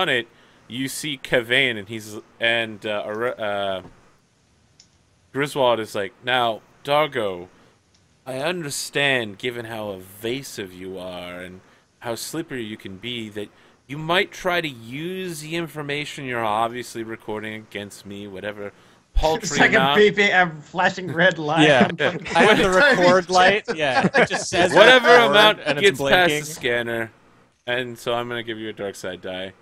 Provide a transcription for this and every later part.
on it, you see Kevayne, and Griswold is like, now, Dargo, I understand, given how evasive you are and how slippery you can be, that you might try to use the information you're obviously recording against me, whatever paltry It's like amount. a flashing red light. Yeah. on fucking- I have the record light. Yeah, it just says Whatever record, amount and it's gets past blinking. the scanner. And so I'm going to give you a dark side die.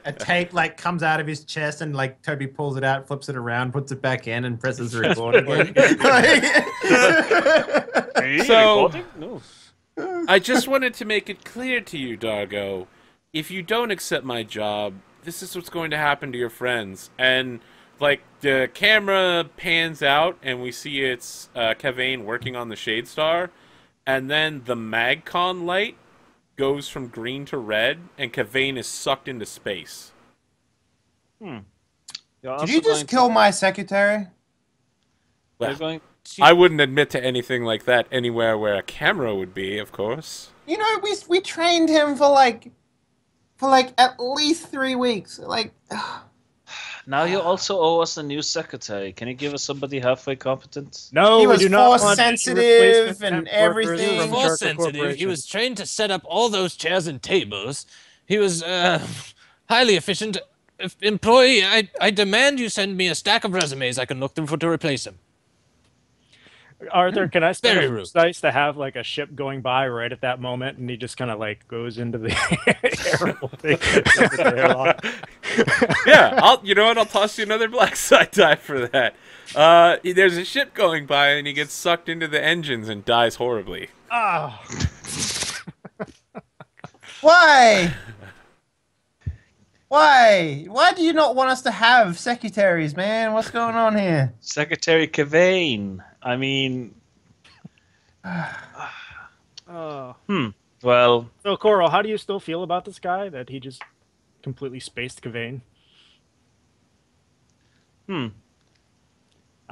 A tape like comes out of his chest and like Toby pulls it out, flips it around, puts it back in, and presses record again. Are you So- recording? No. I just wanted to make it clear to you, Dargo. If you don't accept my job, this is what's going to happen to your friends. And, like, the camera pans out, and we see it's Kevayne working on the Shade Star. And then the MagCon light goes from green to red, and Kevayne is sucked into space. You're Did also you just going kill my secretary? You're Well, going. I wouldn't admit to anything like that anywhere where a camera would be, of course. You know, we trained him for like at least 3 weeks. Like, Now you also owe us a new secretary. Can you give us somebody halfway competent? No, He we was do not force want sensitive replacement and temp workers everything. from More Sharko sensitive. He Corporation. was trained to set up all those chairs and tables. He was highly efficient employee. I demand you send me a stack of resumes I can look through to replace him. Arthur, can I spend Very a rude. nice to have like a ship going by right at that moment, and he just kind of like goes into the airlock. Yeah, you know what? I'll toss you another black side die for that. There's a ship going by, and he gets sucked into the engines and dies horribly. Ah, why? Why do you not want us to have secretaries, man? What's going on here? Secretary Kevayne. I mean, oh. well, So Coral, how do you still feel about this guy that he just completely spaced Kevayne? I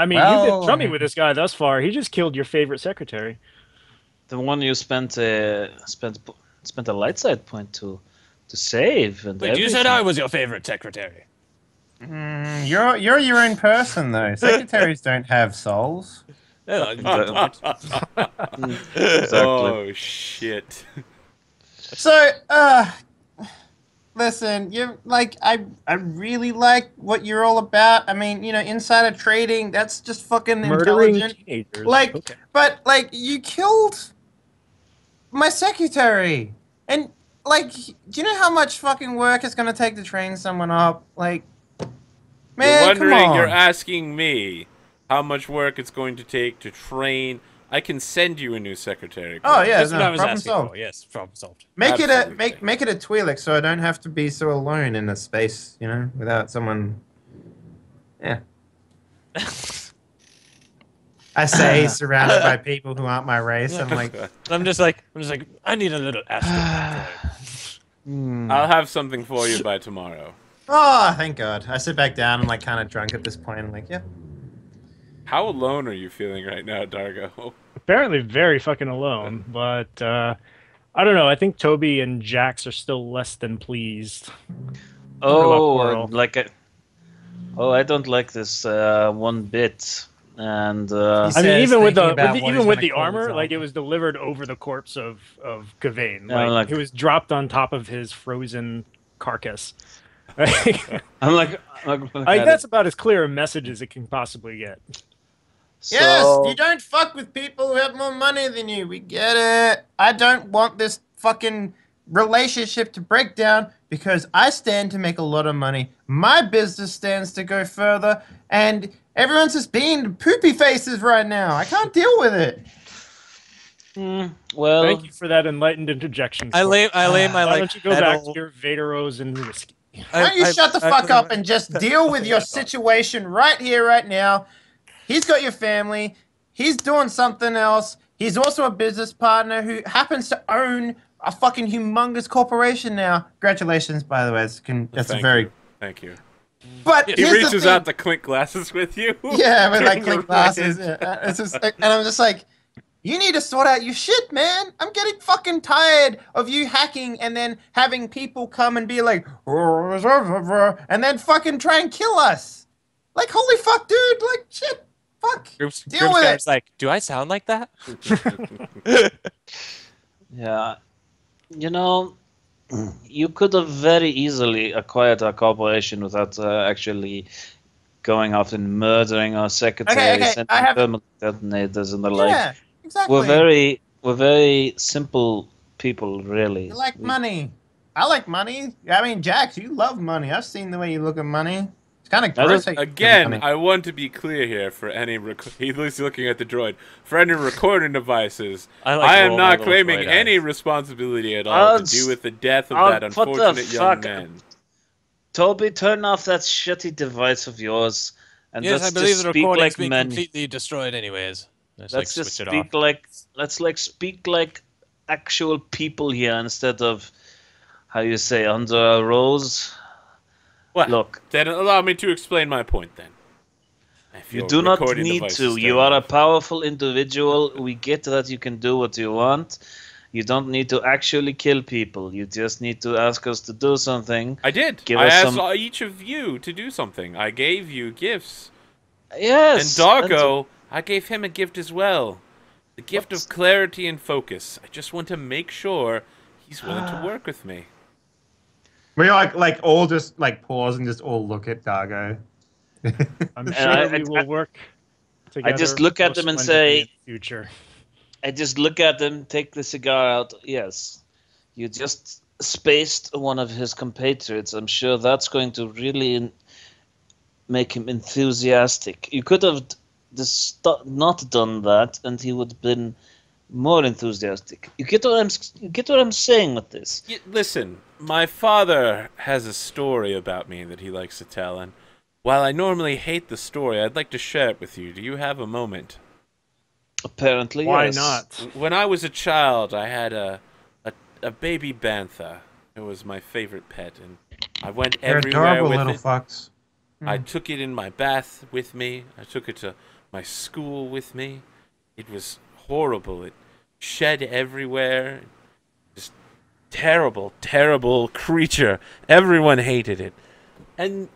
mean, you've Well, been chummy with this guy thus far. He just killed your favorite secretary. the one you spent a light side point to save. And Wait, you said I was your favorite secretary. You're your own person though. Secretaries don't have souls. Oh, shit. So, listen, you like I really like what you're all about. I mean, you know, insider trading, that's just fucking Murdering intelligent. teenagers. Like, Okay. but like you killed my secretary, and like, do you know how much fucking work it's gonna take to train someone up? Like, man, You're come wondering, on. you're asking me how much work it's going to take to train. I can send you a new secretary. Oh yeah, That's no, what I was problem asking solved. for. Yes, problem solved. Make it a Absolutely. make it a Twi'lek, so I don't have to be so alone in a space, you know, without someone. Yeah. I say surrounded by people who aren't my race. I'm like, I'm just like, I need a little astro. I'll have something for you by tomorrow. oh, thank God. I sit back down. I'm like kind of drunk at this point. I'm like, yeah. How alone are you feeling right now, Dargo? Apparently very fucking alone, but I don't know. I think Toby and Jax are still less than pleased. Oh, Coral? I don't like this one bit. And I mean, says, even with thinking the about what even he's with gonna the call armor, himself. like it was delivered over the corpse of Kevayne. Yeah, Like, like- he was dropped on top of his frozen carcass. I'm like, That's about as clear a message as it can possibly get. Yes, So- you don't fuck with people who have more money than you. We get it. I don't want this fucking relationship to break down because I stand to make a lot of money. My business stands to go further, and everyone's just being poopy faces right now. I can't deal with it. Well, Thank you for that enlightened interjection. I lay my Why like. don't you go back to pedal- your Vaderos and whiskey? Why don't you shut the fuck up and just deal with your situation right here, right now? He's got your family. He's doing something else. He's also a business partner who happens to own a fucking humongous corporation now. Congratulations, by the way. That's a very... Thank you. But He here's the reaches thing. out to clink glasses with you. Yeah, with like During click the glasses. ride. Yeah, it's just, and I'm just like, You need to sort out your shit, man. I'm getting fucking tired of you hacking and then having people come and be like, and then fucking try and kill us. Like, holy fuck, dude. Like, shit. Fuck. Deal with it. like, do I sound like that? Yeah, you know, you could have very easily acquired our corporation without actually going off and murdering our secretaries Okay, and I have. thermal detonators and the like. Yeah, exactly. We're very simple people, really. You like money. I like money. I mean, Jax, you love money. I've seen the way you look at money. It's kind of gross. how you look at Again, money. I want to be clear here for any he's looking at the droid. For any recording devices, I am not claiming any responsibility at all to do with the death of that unfortunate young man. Toby, turn off that shitty device of yours, and Yes, I let's believe just the speak recording's like been men. completely destroyed anyways. Let's just speak like speak like actual people here instead of how you say under a rose. Well, Look, then allow me to explain my point then. you do not need to. You are a powerful individual. We get that you can do what you want. You don't need to actually kill people. You just need to ask us to do something. I did. Give I us asked some... each of you to do something. I gave you gifts. Yes. And Doggo, I gave him a gift as well. The gift of clarity and focus. I just want to make sure he's willing to work with me. We like all just like pause and just all look at Dargo. I'm sure we will work together. I just look at them and say, "Future." I just look at them, take the cigar out. Yes, you just spaced one of his compatriots. I'm sure that's going to really make him enthusiastic. You could have not done that, and he would have been more enthusiastic. You get what I'm saying with this? Listen, my father has a story about me that he likes to tell, and while I normally hate the story, I'd like to share it with you. Do you have a moment? Apparently, Why yes. not? When I was a child, I had a baby bantha. It was my favorite pet, and I went They're everywhere adorable with little it. fucks. I took it in my bath with me. I took it to my school with me. It was horrible. It shed everywhere. Just terrible, terrible creature. Everyone hated it. And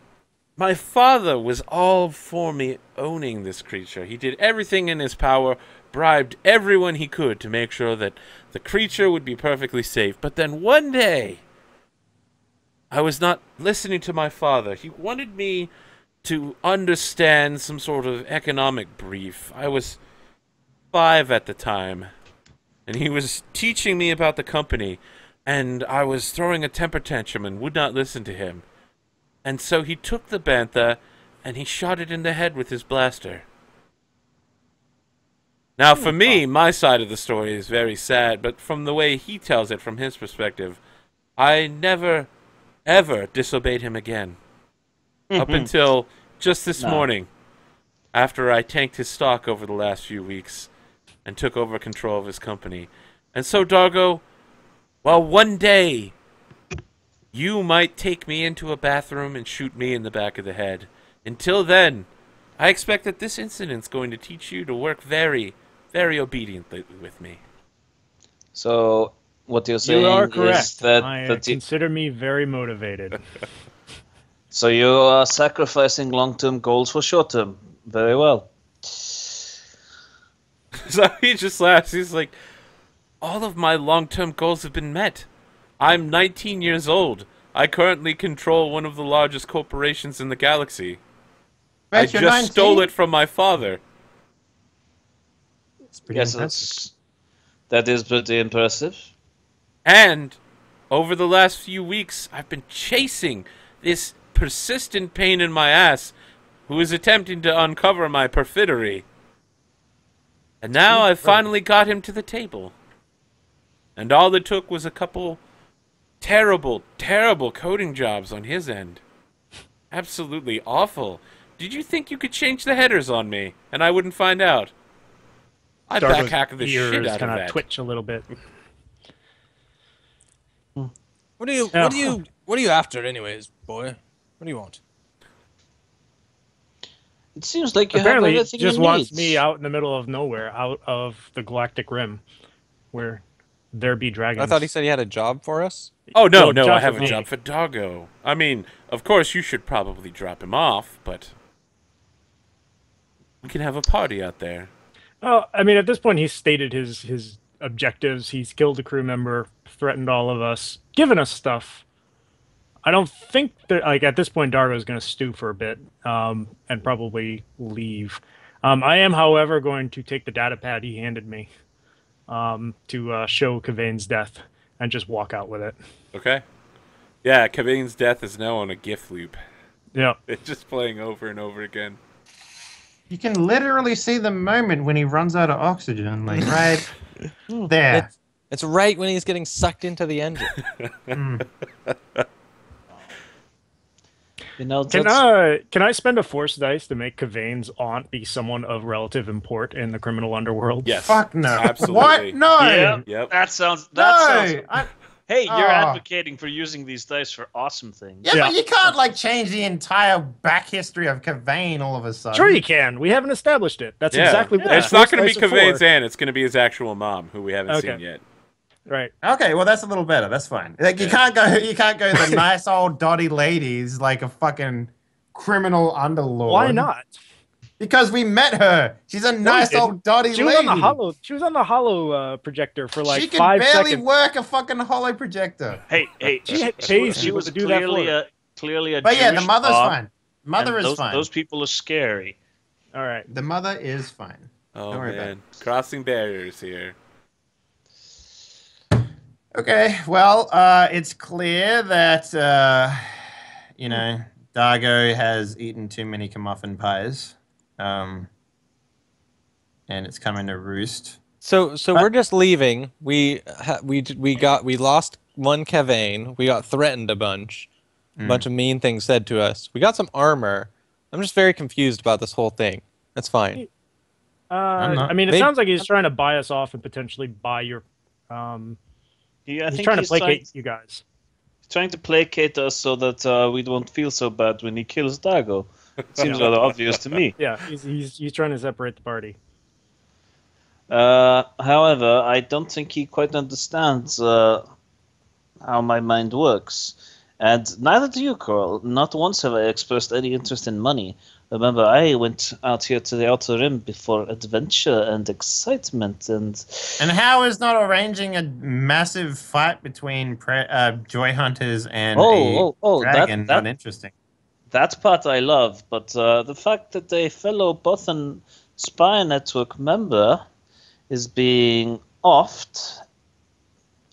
my father was all for me owning this creature. He did everything in his power, bribed everyone he could to make sure that the creature would be perfectly safe. But then one day, I was not listening to my father. He wanted me to understand some sort of economic brief. I was 5 at the time, and he was teaching me about the company, and I was throwing a temper tantrum and would not listen to him. And so he took the bantha, and he shot it in the head with his blaster. Now, for me, my side of the story is very sad, but from the way he tells it from his perspective, I never, ever disobeyed him again. Up until just this morning, after I tanked his stock over the last few weeks and took over control of his company. And so, Dargo, well, one day, you might take me into a bathroom and shoot me in the back of the head. Until then, I expect that this incident's going to teach you to work very, very obediently with me. So, what you're saying You are correct. is that, Consider me very motivated. So you are sacrificing long-term goals for short-term. Very well. So he just laughs. He's like, all of my long-term goals have been met. I'm 19 years old. I currently control one of the largest corporations in the galaxy. I just stole it from my father. Yes, that is pretty impressive. And over the last few weeks, I've been chasing this persistent pain in my ass who is attempting to uncover my perfidy. And now I've finally got him to the table. And all it took was a couple terrible, terrible coding jobs on his end. Absolutely awful. Did you think you could change the headers on me and I wouldn't find out? I'd backhack the shit out of that. Twitch a little bit. What are you after anyways, boy? What do you want? It seems like you Apparently, have he everything just you wants need. me out in the middle of nowhere, out of the galactic rim, where there be dragons. I thought he said he had a job for us. Oh, no, Well, no, I job have for a me. job for Doggo. I mean, of course, you should probably drop him off, but we can have a party out there. Well, I mean, at this point, he's stated his objectives. He's killed a crew member, threatened all of us, given us stuff. I don't think that, like, at this point, Dargo's going to stew for a bit, and probably leave. I am, however, going to take the data pad he handed me, to show Kevayne's death, and just walk out with it. Okay? Yeah, Kevayne's death is now on a GIF loop. Yeah. It's just playing over and over again. You can literally see the moment when he runs out of oxygen, like right there. It's right when he's getting sucked into the engine. You know, Can that's, can I spend a force dice to make Kevayne's aunt be someone of relative import in the criminal underworld? Yes. Fuck no. Absolutely. What? No. yeah, Yep. that sounds. No. Hey, you're Oh. advocating for using these dice for awesome things. Yeah, Yeah. but you can't like change the entire back history of Kevayne all of a sudden. Sure you can. We haven't established it. That's Yeah. exactly what It's not going going to be Kevayne's aunt. It's going to be his actual mom, who we haven't Okay. seen yet. Right. Okay, well that's a little better. That's fine. Like you can't go the nice old dotty ladies like a fucking criminal underlord. Why not? Because we met her. She's a nice didn't. old dotty She was lady. on the hollow. She was on the hollow projector for like She could 5 barely seconds. work a fucking hollow projector. Hey, She pays she people was to do that for clearly her. clearly a. But yeah, the Jewish mother's mom, fine. Mother and is those, fine. Those people are scary. All right. The mother is fine. Oh, Don't worry about man. Crossing barriers here. Okay, well, it's clear that Dargo has eaten too many muffin pies, and it's coming to roost. So we're just leaving. We lost one Kevayne. We got threatened a bunch of mean things said to us. We got some armor. I'm just very confused about this whole thing. That's fine. not. I mean, it Maybe- sounds like he's trying to buy us off and potentially buy your. Yeah, I He's think trying to he's placate you guys. trying to placate us so that we don't feel so bad when he kills Dago. Seems rather obvious to me. Yeah, he's trying to separate the party. However, I don't think he quite understands how my mind works. And neither do you, Carl. Not once have I expressed any interest in money. Remember, I went out here to the Outer Rim before adventure and excitement and... And how is not arranging a massive fight between joy hunters and dragon that- not interesting? That part I love, but the fact that a fellow Bothan spy network member is being offed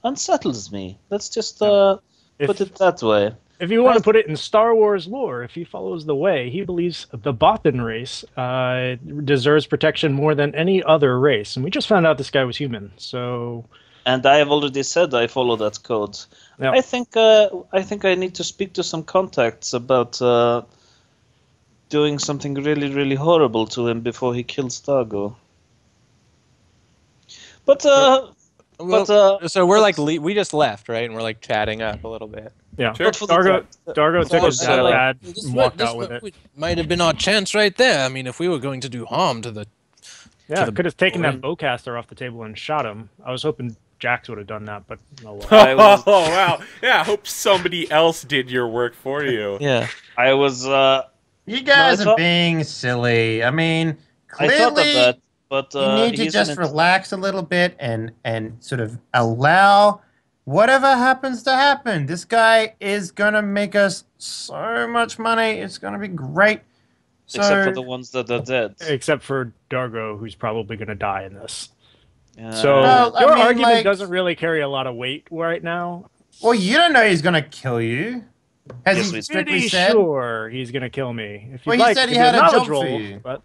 unsettles me. Let's just put it that way. If you want to put it in Star Wars lore, if he follows the way, he believes the Bothan race deserves protection more than any other race. And we just found out this guy was human, so... And I have already said I follow that code. Yeah. I think I need to speak to some contacts about doing something really, really horrible to him before he kills Dago. But So we're like we just left, right? And we're like chatting up a little bit. Yeah, Sure. Dargo took his But, data pad This and might- walked this out with might- it. Might have been our chance right there. I mean, if we were going to do harm to the Yeah, the could have taken boy. that bowcaster off the table and shot him. I was hoping Jax would have done that, but oh well. I was- Oh, wow. Yeah, I hope somebody else did your work for you. yeah. I was You guys I are thought- being silly. I mean, I thought of clearly that, but you need to he's just an- relax a little bit and sort of allow whatever happens to happen. This guy is gonna make us so much money. It's gonna be great. So, except for the ones that are dead. Except for Dargo, who's probably going to die in this. Uh, So Well, I your mean, argument like- doesn't really carry a lot of weight right now. well, you don't know he's gonna kill you. Has Yes, he we- strictly Pretty said? sure he's going to kill me. If Well, you'd he like, said we he can had do a knowledge job for roll, you. But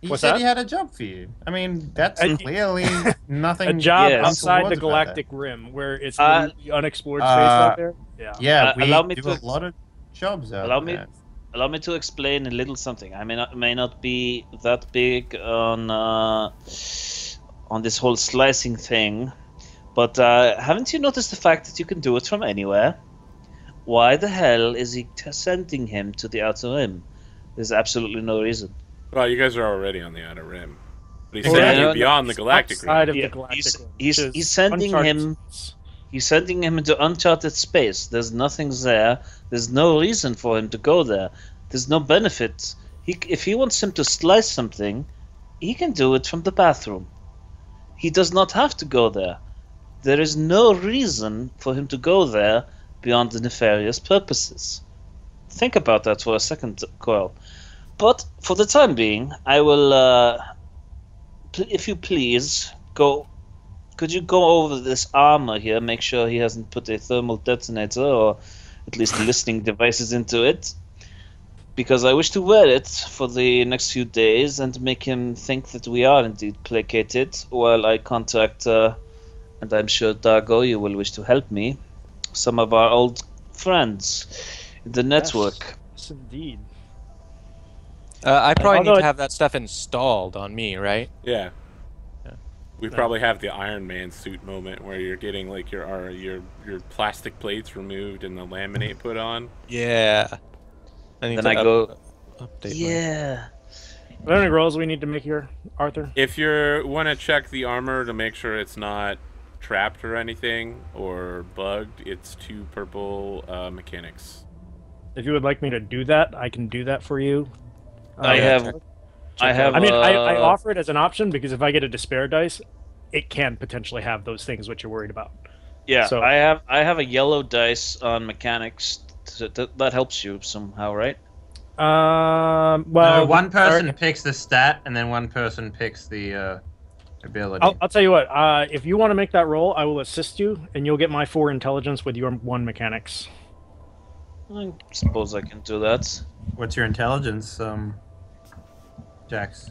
He What's said that? he had a job for you. I mean, that's A- clearly nothing. a job Yes. outside the untoward about galactic rim, where it's Uh, literally unexplored space out there. Yeah. that. Yeah, we allow me do to a lot of jobs out allow me- there. Allow me to explain a little something. I may not be that big on this whole slicing thing, but haven't you noticed the fact that you can do it from anywhere? Why the hell is he sending him to the Outer Rim? There's absolutely no reason. Well, you guys are already on the outer rim. But he's Well, sending yeah, you beyond the galactic Outside rim. of Yeah, the galactic he's- rim, he's- which is he's sending uncharted him- space. He's sending him into uncharted space. There's nothing there. There's no reason for him to go there. There's no benefit. If he wants him to slice something, he can do it from the bathroom. He does not have to go there. There is no reason for him to go there beyond the nefarious purposes. Think about that for a second, Coil. But for the time being, I will, if you please, go. Could you go over this armor here, make sure he hasn't put a thermal detonator or at least listening devices into it? Because I wish to wear it for the next few days and make him think that we are indeed placated while I contact, and I'm sure, Dargo, you will wish to help me, some of our old friends in the network. Yes, indeed. I probably Although need to it- have that stuff installed on me, right? Yeah. Yeah. We probably have the Iron Man suit moment where you're getting like your plastic plates removed and the laminate put on. Yeah. I need Then to I go, update. yeah. Are there any rolls we need to make here, Arthur? If you want to check the armor to make sure it's not trapped or anything or bugged, it's 2 purple mechanics. If you would like me to do that, I can do that for you. I have. I have. I mean, I offer it as an option because if I get a despair dice, it can potentially have those things which you're worried about. Yeah, So- I have a yellow dice on mechanics. That helps you somehow, right? Well, No, one person Alright, picks the stat, and then one person picks the ability. I'll tell you what. If you want to make that roll, I will assist you, and you'll get my 4 intelligence with your 1 mechanics. I suppose I can do that. What's your intelligence, Jax?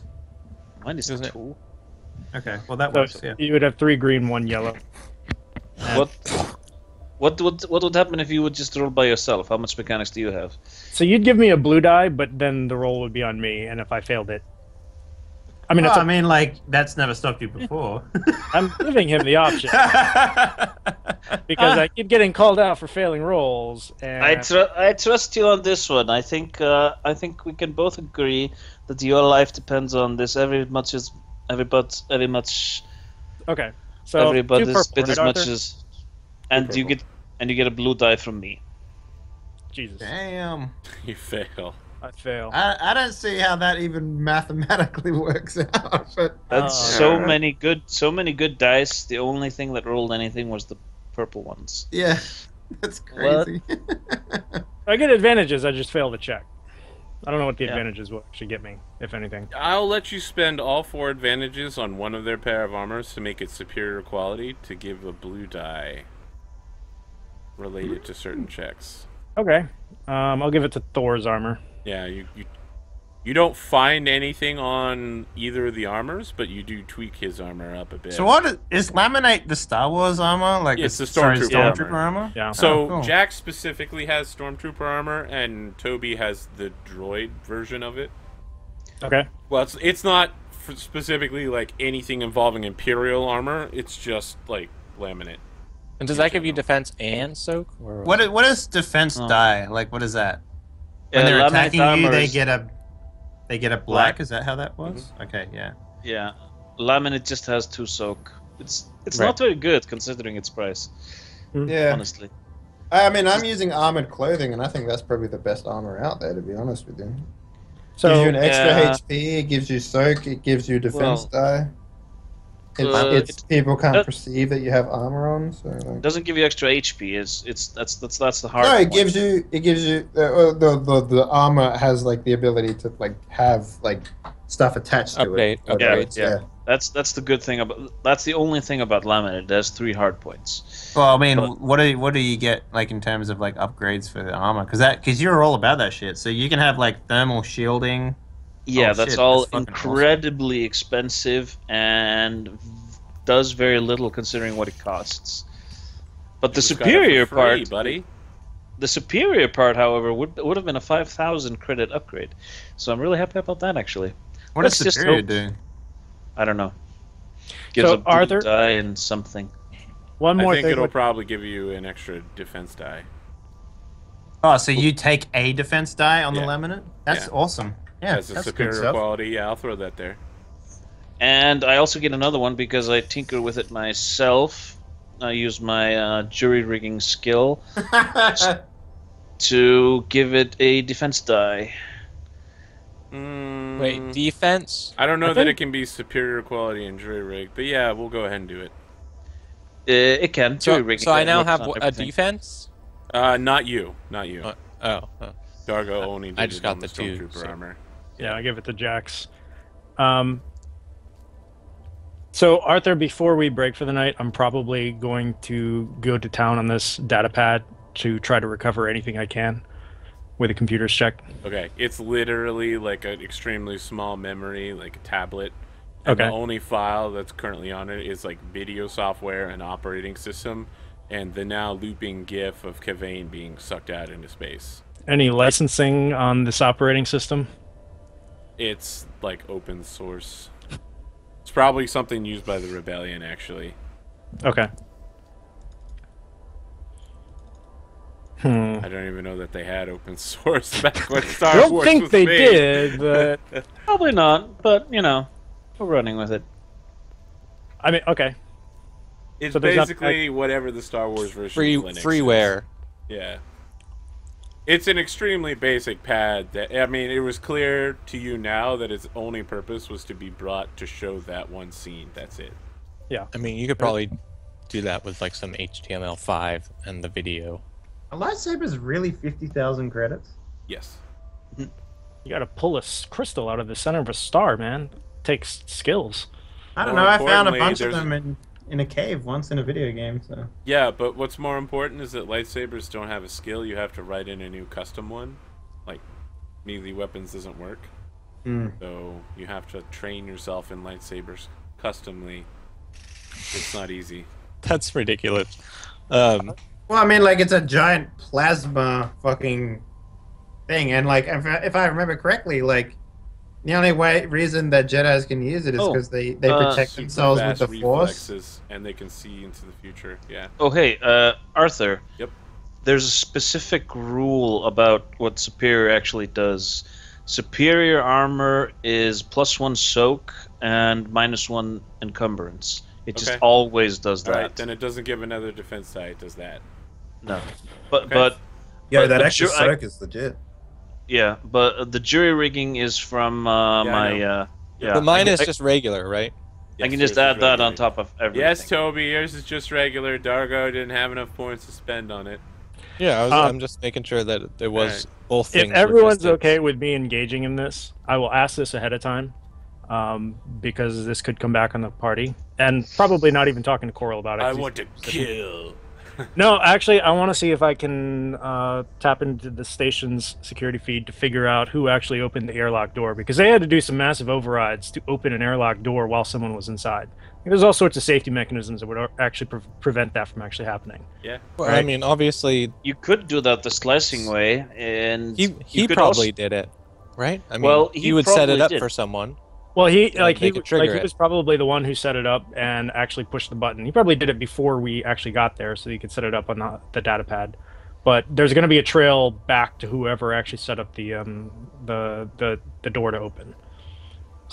Mine is Isn't it- 2. Okay, well that So works. Yeah. you would have 3 green, 1 yellow. What would happen if you would just roll by yourself? How much mechanics do you have? So you'd give me a blue die, but then the roll would be on me, and if I failed it, I mean, Well, I mean, like that's never stopped you before. I'm giving him the option because I keep getting called out for failing rolls. And I trust you on this one. I think we can both agree that your life depends on this very much. okay, so 2 Everybody's purple, bit right, as much Arthur? as, and you get a blue die from me. Jesus, Damn. You fail. I fail. I don't see how that even mathematically works out. But That's Oh, so many good dice. The only thing that rolled anything was the purple ones. yeah, that's What? crazy. I get advantages. I just fail to check. I don't know what the Yeah. advantages will actually get me, if anything. I'll let you spend all 4 advantages on one of their pair of armors to make it superior quality to give a blue die related to certain checks. Okay, I'll give it to Thor's armor. Yeah, you don't find anything on either of the armors, but you do tweak his armor up a bit. So what is laminate the Star Wars armor? Like It's the sorry, Stormtrooper armor. Yeah. So Oh, cool. Jack specifically has Stormtrooper armor, and Toby has the droid version of it. Okay. Well, it's not specifically like anything involving Imperial armor. It's just like laminate. And does that give you defense and soak? Or What is defense Oh. die? Like what is that? When Yeah, they're laminate attacking you, armor they is- get a black. Black. Is that how that was? Okay, yeah. Yeah, laminate just has 2 soak. It's Right. not very good considering its price. Yeah. Honestly. I mean, I'm using armored clothing, and I think that's probably the best armor out there, to be honest with you. So gives you an extra Yeah. HP, it gives you soak, it gives you defense Well, die. It's people can't that- perceive that you have armor on, so like. Doesn't give you extra HP. That's the hard. No, it point. gives you the armor has like the ability to like have like stuff attached to it. Update, upgrades, yeah. That's the good thing about. That's the only thing about laminate. It has 3 hard points. Well, I mean, But- what do you get like in terms of like upgrades for the armor? Because you're all about that shit. So you can have like thermal shielding. Yeah, Oh, that's shit, all that's fucking awesome. incredibly expensive and does very little considering what it costs. But the You just got it for superior free, part, buddy. the superior part, however, would have been a 5,000 credit upgrade. So I'm really happy about that actually. What Let's does just superior hope- do? I don't know. Gives So, a blue Arthur- die and something. one I more think thing. it'll with- probably give you an extra defense die. Oh, so you take a defense die on Yeah. the laminate? That's Yeah. awesome. Yeah, That's a that's good superior stuff. quality. Yeah, I'll throw that there. And I also get another one because I tinker with it myself. I use my jury rigging skill to give it a defense die. Wait, defense? I don't know I that it think- can be superior quality in jury rig, but yeah, we'll go ahead and do it. It can. Jury So, rigging. so I now works have on a everything. defense? Not you. Oh. Dargo only did I just it got on the two, Stormtrooper so- armor. Yeah, I give it to Jax. So Arthur, before we break for the night, I'm probably going to go to town on this data pad to try to recover anything I can with a computer's check. Okay, it's literally like an extremely small memory, like a tablet. And Okay. the only file that's currently on it is like video software and operating system, and the now looping GIF of Kevayne being sucked out into space. Any licensing on this operating system? It's like open source. It's probably something used by the Rebellion, actually. Okay. I don't even know that they had open source back when I Star don't Wars think was they made. did, but Probably not, but we're running with it. I mean, okay. It's So there's not- basically whatever the Star Wars version Free of Linux is. freeware. Yeah. It's an extremely basic pad that, I mean, it was clear to you now that its only purpose was to be brought to show that one scene. That's it. I mean, you could probably do that with like some HTML5 and the video. A lightsaber's really 50,000 credits. Yes. You got to pull a crystal out of the center of a star, man. Takes skills. I don't More know. I found a importantly, bunch of there's- them in a cave once in a video game. So Yeah, but what's more important is that lightsabers don't have a skill. You have to write in a new custom one. Like, melee weapons doesn't work. So you have to train yourself in lightsabers customly. It's not easy. That's ridiculous. well, I mean, like it's a giant plasma fucking thing, and like if I remember correctly, like the only reason that Jedi's can use it is because they protect Super themselves with fast the Force. reflexes, and they can see into the future. Yeah. Oh, hey, Arthur. Yep. There's a specific rule about what Superior actually does. Superior armor is +1 soak and -1 encumbrance. It just Okay. always does that. Alright, then it doesn't give another defense die, it does that. No, but Okay. but Yeah, But that the extra ju- soak is legit. yeah, but the jury rigging is from I my know. yeah. But mine I, is just regular, right? I can Yes, just yours is add that on regular. top of everything. Yes, Toby, yours is just regular. Dargo didn't have enough points to spend on it. Yeah, Um, I'm just making sure that it was Alright. both If things. were everyone's distance. okay with me engaging in this, I will ask this ahead of time, because this could come back on the party, and probably not even talking to Coral about it. I 'cause want to kill. No, actually, I want to see if I can tap into the station's security feed to figure out who actually opened the airlock door, because they had to do some massive overrides to open an airlock door while someone was inside. There's all sorts of safety mechanisms that would actually prevent that from actually happening. Yeah. Well, I mean, obviously, You could do that the slicing way, and he you could probably also- did it, right? I mean, Well, he he would set it probably up did. for someone. Well, he Yeah, they could trigger he it. was probably the one who set it up and actually pushed the button. He probably did it before we actually got there, so he could set it up on the data pad. But there's going to be a trail back to whoever actually set up the door to open.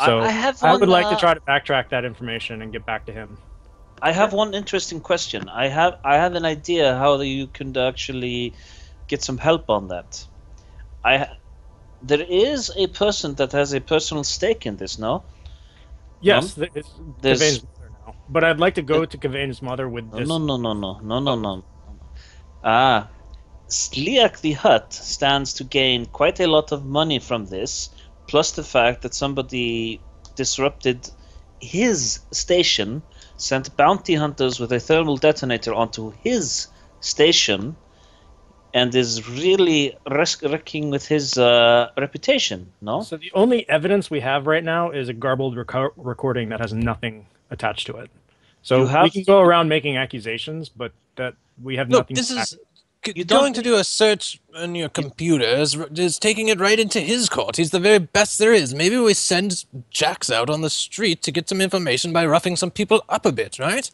So I have I would one, like to try to backtrack that information and get back to him. I have one interesting question. I have an idea how you can actually get some help on that. There is a person that has a personal stake in this, no? Yes, it's there's- Kevayne's mother now. But I'd like to go to Kevayne's mother with this. No. Sliak the Hutt stands to gain quite a lot of money from this, plus the fact that somebody disrupted his station, sent bounty hunters with a thermal detonator onto his station, and is really wrecking with his reputation, no? So the only evidence we have right now is a garbled recording that has nothing attached to it. So You have- we can go around making accusations, but that we have Look, nothing. this to is You don't going to do a search on your computer is taking it right into his court. He's the very best there is. Maybe we send Jax out on the street to get some information by roughing some people up a bit, right?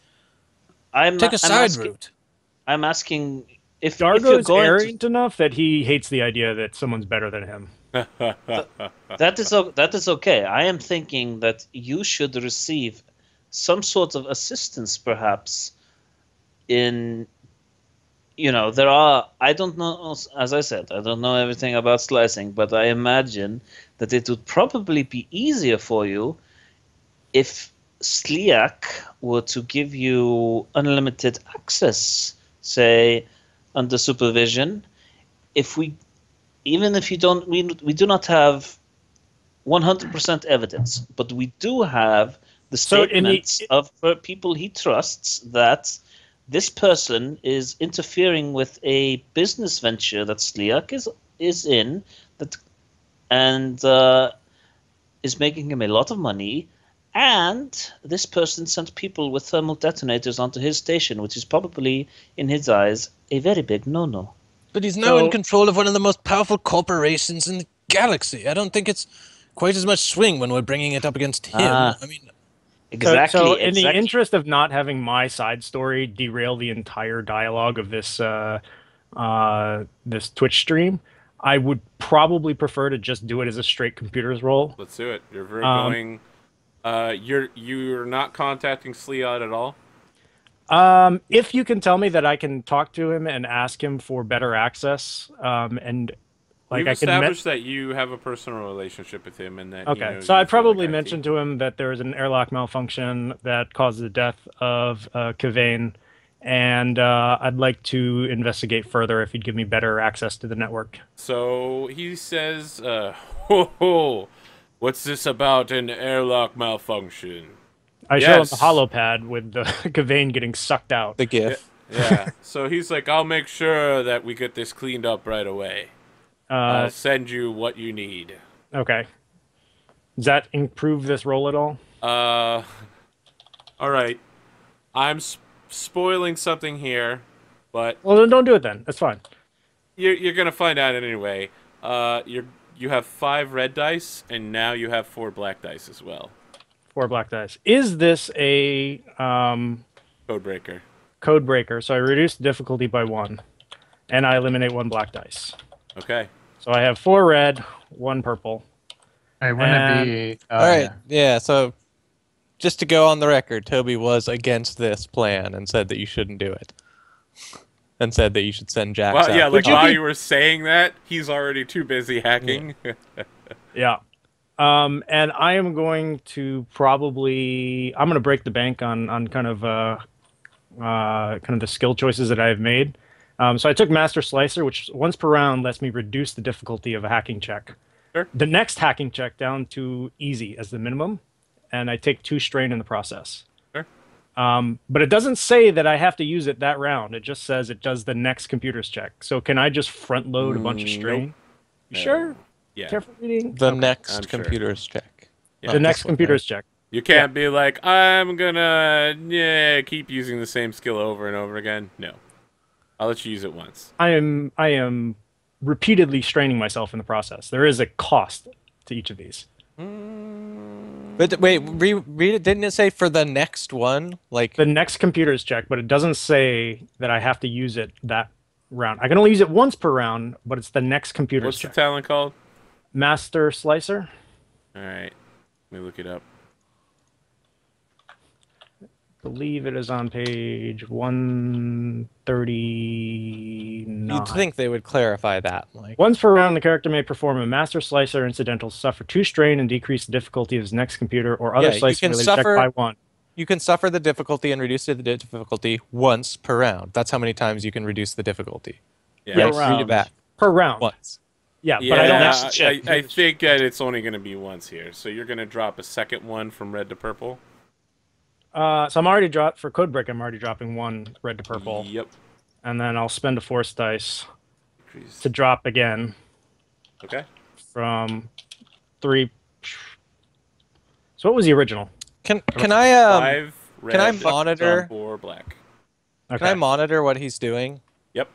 Take a side route. I'm asking if you're Dargo's going to, arrogant enough that he hates the idea that someone's better than him. That is okay. I am thinking that you should receive some sort of assistance, perhaps. In there are. I don't know. As I said, I don't know everything about slicing, but I imagine that it would probably be easier for you if Sliak were to give you unlimited access, say, under supervision. If we Even if you don't, we do not have 100% evidence, but we do have the statements of people he trusts that this person is interfering with a business venture that Sliak is in, and is making him a lot of money. And this person sent people with thermal detonators onto his station, which is probably, in his eyes, a very big no-no. But he's now in control of one of the most powerful corporations in the galaxy. I don't think it's quite as much swing when we're bringing it up against him. I mean, exactly. So in the interest of not having my side story derail the entire dialogue of this this Twitch stream, I would probably prefer to just do it as a straight computers roll. Let's do it. You're very going. You're not contacting Sleot at all. If you can tell me that I can talk to him and ask him for better access, and like We've established that you have a personal relationship with him, and that so I'd probably mention to him that there is an airlock malfunction that caused the death of Kevayne, and I'd like to investigate further if he'd give me better access to the network. So he says, "Ho ho, what's this about an airlock malfunction?" I show him the holopad with the Kevayne getting sucked out. The GIF. Yeah. So he's like, "I'll make sure that we get this cleaned up right away. I'll send you what you need." Okay. Does that improve this roll at all? All right. I'm spoiling something here, but well, then don't do it then. That's fine. You're gonna find out anyway. You have 5 red dice, and now you have 4 black dice as well. 4 black dice. Is this a code breaker? Code breaker. So I reduce the difficulty by 1, and I eliminate 1 black dice. Okay. So I have 4 red, 1 purple. Hey, wouldn't it be? All right. Yeah. So just to go on the record, Toby was against this plan and said that you shouldn't do it, and said that you should send Jax out. Well, yeah. Like while you were saying that, he's already too busy hacking. Yeah. And I am going to probably I'm going to break the bank on kind of the skill choices that I've made. So I took Master Slicer, which once per round lets me reduce the difficulty of a hacking check. Sure. The next hacking check down to easy as the minimum, and I take 2 strain in the process. Sure. But it doesn't say that I have to use it that round. It just says it does the next computers check. So can I just front load a bunch of strain? Nope. You sure? Yeah. Careful reading. The next computers check. Yeah. The next computers check. You can't be like, I'm gonna keep using the same skill over and over again. No. I'll let you use it once. I am repeatedly straining myself in the process. There is a cost to each of these. But wait, read it. Didn't it say for the next one? Like the next computers check, but it doesn't say that I have to use it that round. I can only use it once per round, but it's the next computers check. What's the talent called? Master Slicer. All right. Let me look it up. I believe it is on page 139. You'd think they would clarify that. Like once per round, the character may perform a Master Slicer incidental, suffer 2 strain, and decrease the difficulty of his next computer or other slicer-related check by 1. You can suffer the difficulty and reduce the difficulty once per round. That's how many times you can reduce the difficulty. Yeah. Read it back. Per round. Once. Yeah, but I don't have to check. I think that it's only going to be once here. So you're going to drop a second one from red to purple. So I'm already for Codebreak. I'm already dropping 1 red to purple. Yep. And then I'll spend a force dice to drop again. Okay. From 3. So what was the original? Can I 5 red, can I monitor 4 black? Okay. Can I monitor what he's doing? Yep.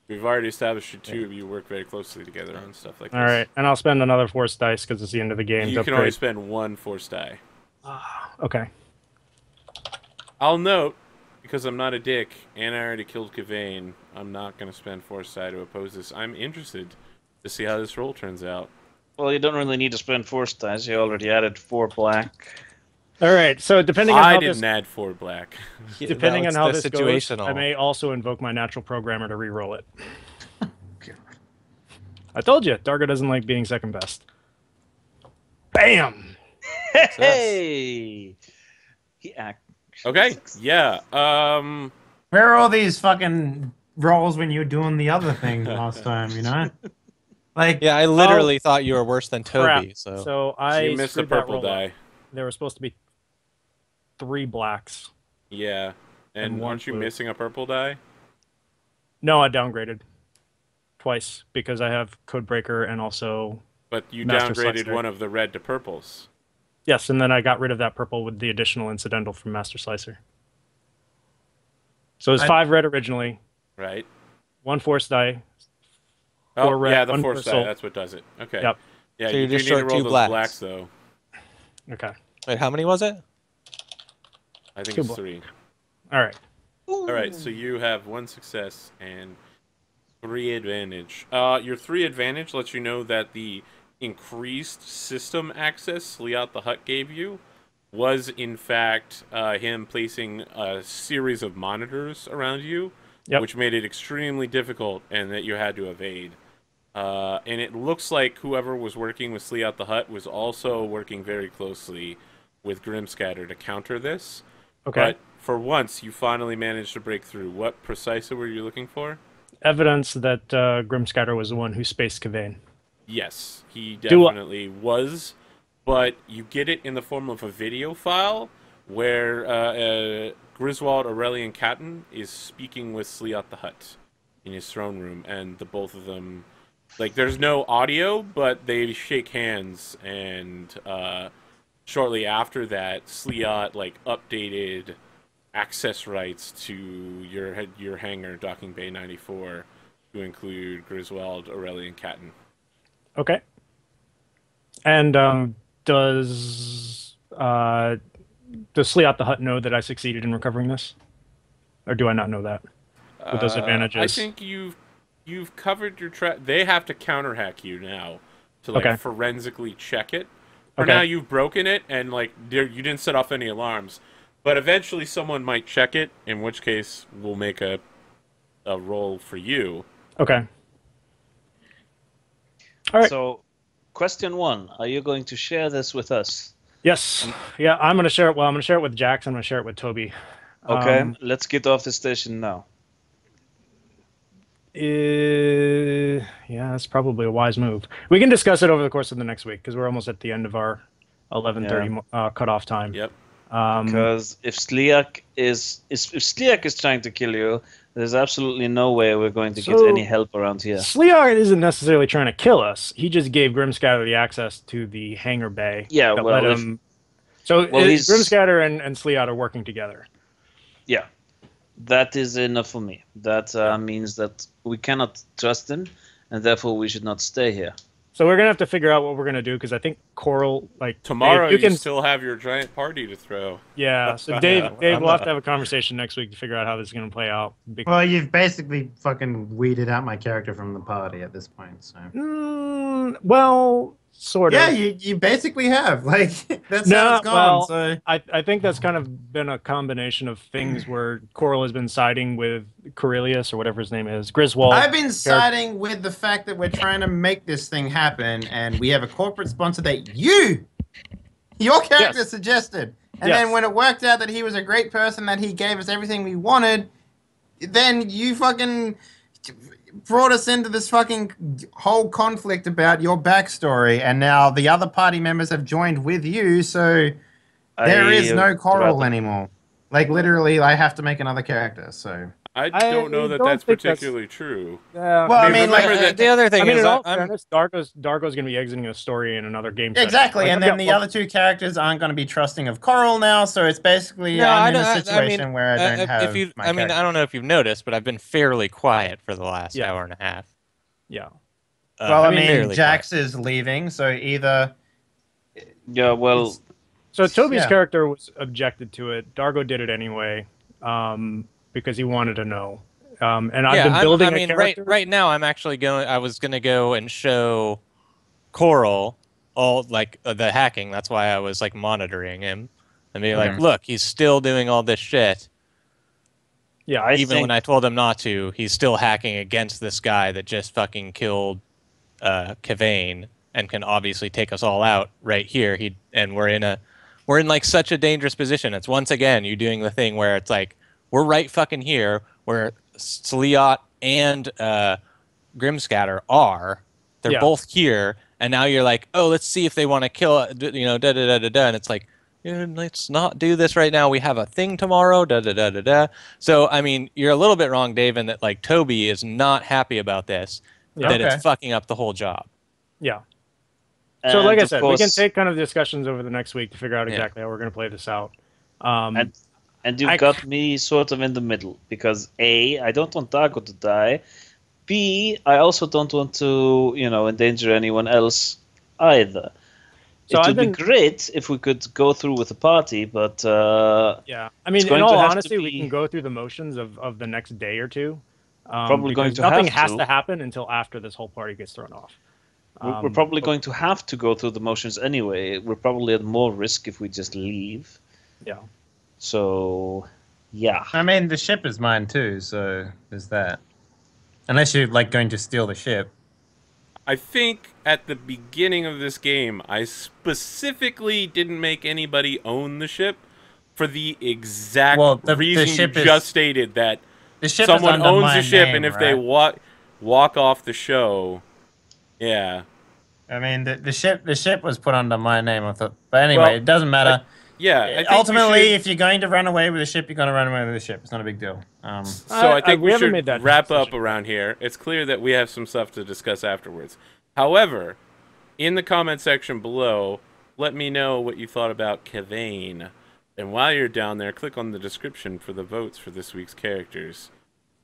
We've already established the 2 of you work very closely together on stuff like this. All right, and I'll spend another force dice because it's the end of the game. You can only spend 1 force die. Okay. I'll note, because I'm not a dick, and I already killed Kevayne, I'm not going to spend force die to oppose this. I'm interested to see how this roll turns out. Well, you don't really need to spend force dice. You already added 4 black. All right. So depending on I how didn't add 4 black. depending on how this goes, situational. I may also invoke my natural programmer to re-roll it. I told you, Dargo doesn't like being second best. Bam! Hey! He act. Okay, yeah. Where are all these fucking rolls when you were doing the other thing last time, you know? Like, Yeah, I literally thought you were worse than Crap. Toby. So So I you missed the screwed that purple roll up. die. There were supposed to be 3 blacks. Yeah. And one aren't you blue. missing a purple die? No, I downgraded twice because I have Codebreaker and also But you Master downgraded Slicer. one of the red to purples. yes, and then I got rid of that purple with the additional incidental from Master Slicer. So it was 5 red originally, Right? 1 force die. Oh, 4 red, yeah, the 1 force force die. soul. That's what does it. Okay. Yep. Yeah, So you you're do just need to short roll 2 those blacks. blacks, though. Okay. wait, how many was it? I think 2 it's black. 3. All right. All right, so you have 1 success and 3 advantage. Your 3 advantage lets you know that the increased system access Sliat the Hut gave you was, in fact, him placing a series of monitors around you, which made it extremely difficult and that you had to evade. And it looks like whoever was working with Sliat the Hut was also working very closely with Grimscatter to counter this. Okay. But for once, you finally managed to break through. What precisely were you looking for? Evidence that Grimscatter was the one who spaced Kevayne. Yes, he definitely was. But you get it in the form of a video file where Griswold Aurelian Catton is speaking with Sliat the Hut in his throne room, and the both of them, like, there's no audio, but they shake hands, and shortly after that, Sliat, like, updated access rights to your hangar, Docking Bay 94, to include Griswold Aurelian Catton. Okay. And does Sliat the Hut know that I succeeded in recovering this, or do I not know that with those advantages? I think you've covered your track. They have to counter hack you now to like forensically check it. For now, you've broken it, and like you didn't set off any alarms. But eventually, someone might check it. In which case, we'll make a roll for you. Okay. All right. So, question 1: are you going to share this with us? Yes. Yeah, I'm going to share it. Well, I'm going to share it with Jax. I'm going to share it with Toby. Okay, let's get off the station now. Yeah, that's probably a wise move. We can discuss it over the course of the next week because we're almost at the end of our 11:30 cutoff time. Yep. Because if Sliak is trying to kill you, there's absolutely no way we're going to get any help around here. Sliak isn't necessarily trying to kill us. He just gave Grimscatter the access to the hangar bay. Yeah, that well, let him... So Grimscatter and Sliat are working together. Yeah, that is enough for me. That means that we cannot trust him, and therefore we should not stay here. So we're gonna have to figure out what we're gonna do because I think Coral, like tomorrow, Dave, you still have your giant party to throw. Yeah, so Dave, we'll have to have a conversation next week to figure out how this is gonna play out. Well, you've basically fucking weeded out my character from the party at this point. So. Well, sort of. Yeah, you basically have. Like that's how it's gone. Well, so I think that's kind of been a combination of things where Coral has been siding with Corellius or whatever his name is, Griswold. I've been siding with the fact that we're trying to make this thing happen, and we have a corporate sponsor that your character suggested, and then when it worked out that he was a great person, that he gave us everything we wanted, then you fucking brought us into this fucking whole conflict about your backstory, and now the other party members have joined with you, so there is no Coral anymore. Like, literally, I have to make another character, so... I don't know that that's particularly true. Well, I mean, like, the other thing is, in all fairness, Dargo's going to be exiting a story in another game. Exactly, and then the other two characters aren't going to be trusting of Coral now, so it's basically I'm in a situation where I don't have my character. I don't know if you've noticed, but I've been fairly quiet for the last hour and a half. Yeah. Well, I mean, Jax is leaving, so either... Yeah, well... So Toby's character was objected to it. Dargo did it anyway. Because he wanted to know. And I've been building a character. right now I'm actually going. I was gonna go and show Coral all like the hacking. That's why I was like monitoring him and be like, look, he's still doing all this shit. Yeah, Even when I told him not to, he's still hacking against this guy that just fucking killed Kevayne and can obviously take us all out right here. We're in like such a dangerous position. It's once again you doing the thing where it's like we're right fucking here where Sliot and Grimscatter are. They're both here, and now you're like, oh, let's see if they want to kill, you know, da da da da da. And it's like, let's not do this right now. We have a thing tomorrow, da da da da da. So I mean, you're a little bit wrong, Dave, in that like Toby is not happy about this. That it's fucking up the whole job. Yeah. And so like I said, we can course, take kind of discussions over the next week to figure out exactly how we're going to play this out. and you've got me sort of in the middle because A, I don't want Dago to die. B, I also don't want to, you know, endanger anyone else either. So it would be great if we could go through with the party, but yeah, I mean, in all honesty, we can go through the motions of the next day or two. Probably going to nothing has to happen until after this whole party gets thrown off. We're probably going to have to go through the motions anyway. We're probably at more risk if we just leave. Yeah. So, yeah. I mean, the ship is mine too, so there's that. Unless you're like going to steal the ship. I think at the beginning of this game, I specifically didn't make anybody own the ship for the exact reason you just stated, that someone owns the ship, and if they walk off the show, yeah. I mean, the ship was put under my name, I thought. But anyway, it doesn't matter. I ultimately, if you're going to run away with the ship, you're going to run away with the ship. It's not a big deal. So I think we should wrap decision. up around here. It's clear that we have some stuff to discuss afterwards. However, in the comment section below, let me know what you thought about Kevayne. And while you're down there, click on the description for the votes for this week's characters.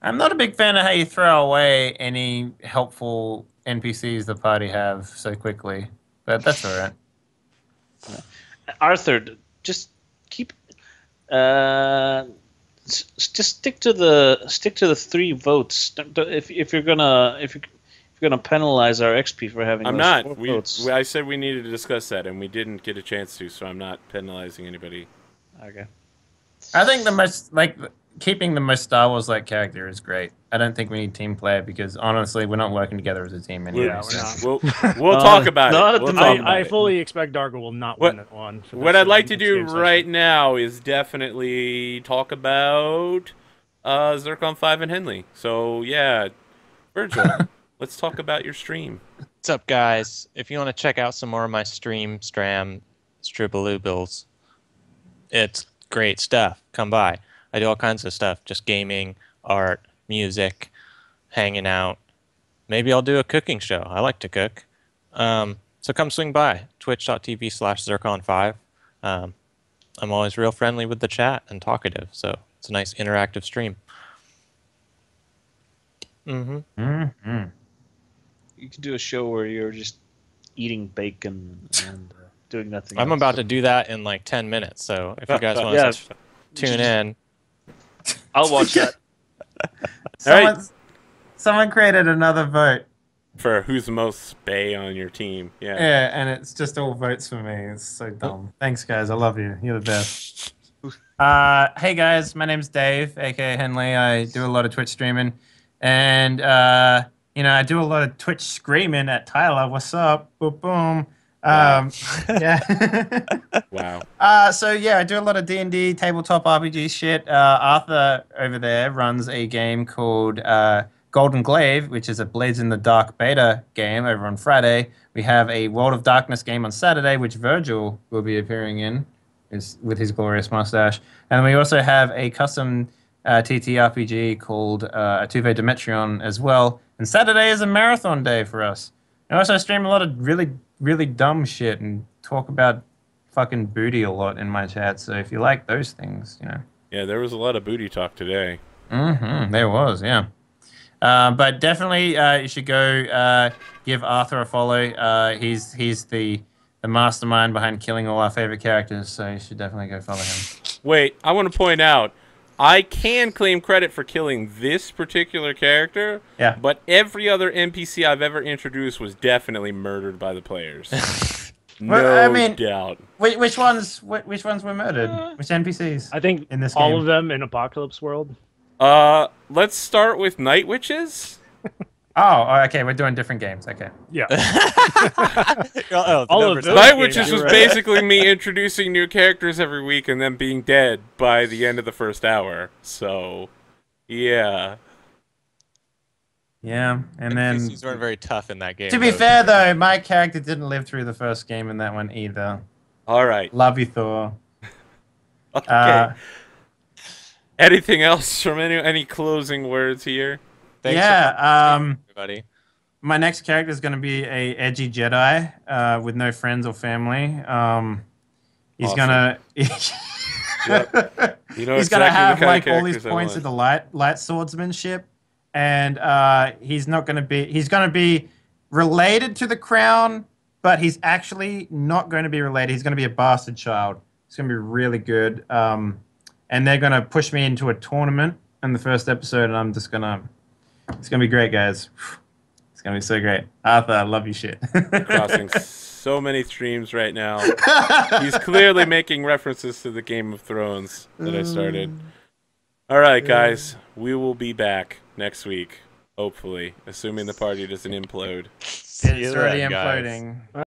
I'm not a big fan of how you throw away any helpful NPCs the party have so quickly, but that's all right. Arthur, just keep, just stick to the 3 votes. If you're gonna penalize our XP for having, I'm those not. 4 votes. I said we needed to discuss that, and we didn't get a chance to, so I'm not penalizing anybody. Okay. I think the most keeping the most Star Wars like character is great. I don't think we need team player because honestly, we're not working together as a team anyway. Yeah, we'll talk about it. I fully expect Dargo will not win at one. What I'd like to do right now is definitely talk about Zircon 5 and Henley. So yeah, Virgil, let's talk about your stream. What's up, guys? If you want to check out some more of my stram stribbaloobles, it's great stuff. Come by. I do all kinds of stuff, just gaming, art, music, hanging out. Maybe I'll do a cooking show. I like to cook. So come swing by, twitch.tv/Zircon5. I'm always real friendly with the chat and talkative, so it's a nice interactive stream. You can do a show where you're just eating bacon and doing nothing I'm else. about to do that in like 10 minutes, so if you guys want to tune in. I'll watch that. Someone created another vote for who's the most spay on your team. Yeah. Yeah, and it's just all votes for me. It's so dumb. Thanks, guys. I love you. You're the best. Hey, guys. My name's Dave, aka Henley. I do a lot of Twitch streaming, and you know, I do a lot of Twitch screaming at Tyler. What's up? Boom, boom. Yeah. Wow. So yeah, I do a lot of D&D tabletop RPG shit. Arthur over there runs a game called Golden Glaive, which is a Blades in the Dark beta game over on Friday. We have a World of Darkness game on Saturday, which Virgil will be appearing in with his glorious mustache. And we also have a custom TTRPG called Atuve Demetrion as well. And Saturday is a marathon day for us. I also stream a lot of really dumb shit and talk about fucking booty a lot in my chat. So if you like those things, you know. Yeah, there was a lot of booty talk today. There was, yeah. But definitely you should go give Arthur a follow. He's the mastermind behind killing all our favorite characters, so you should definitely go follow him. Wait, I want to point out, I can claim credit for killing this particular character. Yeah. But every other NPC I've ever introduced was definitely murdered by the players. No Well, I mean, doubt. Which ones were murdered? Which NPCs? I think in this all game? of them in Apocalypse World. Let's start with Night Witches. Oh, okay. We're doing different games. Okay. Yeah. Oh, All of those Night games, Witches was you're right. basically me introducing new characters every week and then being dead by the end of the first hour. So, yeah. Yeah, and then NPCs weren't very tough in that game. to be though. fair though, my character didn't live through the first game in that one either. All right. Love you, Thor. Okay. Anything else from any closing words here? Thanks yeah, for everybody. my next character is going to be a edgy Jedi with no friends or family. He's Awesome. gonna Yep. You know he's exactly gonna the have kind of like all these characters I points want. of the light swordsmanship, and he's gonna be related to the crown, but he's actually not going to be related. He's going to be a bastard child. It's going to be really good. And they're going to push me into a tournament in the first episode, and I'm just gonna. It's going to be great, guys. It's going to be so great. Arthur, I love you, shit. Crossing so many streams right now. He's clearly making references to the Game of Thrones that I started. All right, guys. We will be back next week, hopefully, assuming the party doesn't implode. See you It's already then, guys. imploding.